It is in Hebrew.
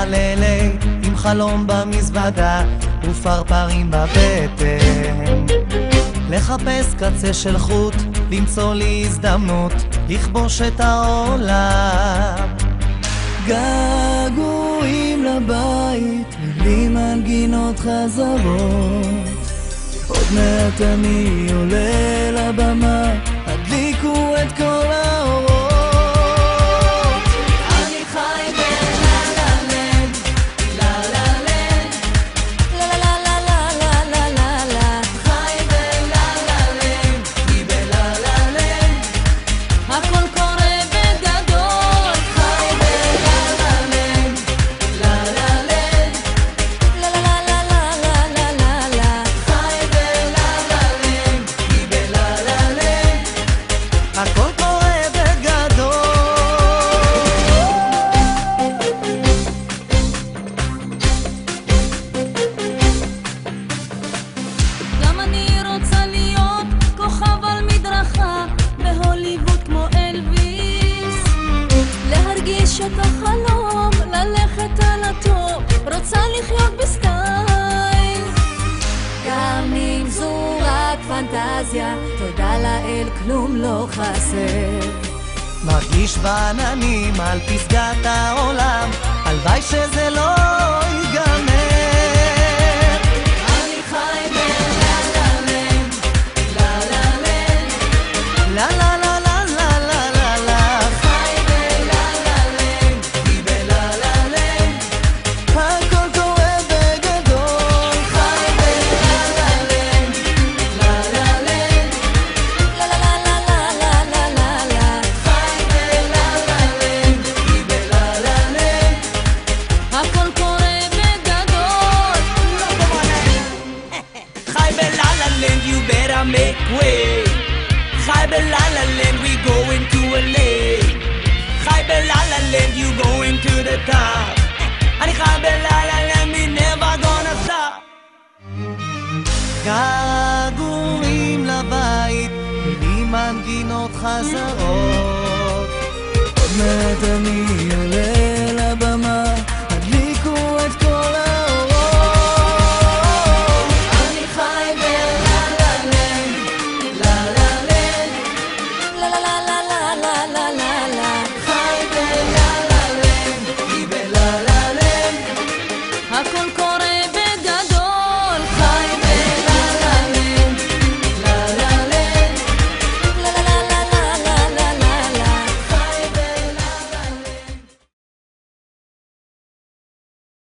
לילי עם חלום במזוודה ופרפרים בבטן, לחפש קצה של חוט, למצוא לי הזדמנות לכבוש את העולם. געגועים לבית, בלי מנגינות חזרות, עוד מעט אני עולה לבמה, הדליקו את כל האורות. אני חי בלה-לה-לנד, לה-לה-לנד, לה-לה-לה-לה-לה-לה-לה, חי בלה-לה-לנד, כי בלה-לה-לנד הכל קורה בגדול. חי בלה-לה-לנד, לה-לה-לנד, לה-לה-לה-לה-לה-לה-לה, חי בלה-לה-לנד, כי בלה-לה-לנד הכל קורה בגדול. גם אני רוצה להיות כוכב על מדרכה בהוליווד כמו אלוויס, להרגיש את החלום, ללכת על הטוב, רוצה לחיות בסטייל. גם אם זו רק פנטזיה, תודה לאל כלום לא חסר. מרגיש בעננים על פסגת העולם, הלוואי שזה לא ייגמר. אני חי בלה-לה-לנד, לה-לה-לנד, לה-לה-לה-לה-לה-לה-לה, חי בלה-לה-לנד, כי בלה-לה-לנד הכל קורה בגדול. חי בלה-לה-לנד, לה-לה-לנד, לה-לה-לה-לה-לה-לה-לה-לה, חי בלה-לה-לנד, כי בלה-לה-לנד הכל קורה בגדול. חי בלה-לה-לנד, you better make way. חי בלה-לה-לנד, we going to LA. חי בלה-לה-לנד, you going to the top. אני חי בלה-לה-לנד, we never gonna stop. געגועים לבית, בלי מנגינות חזרות, עוד מעט אני עולה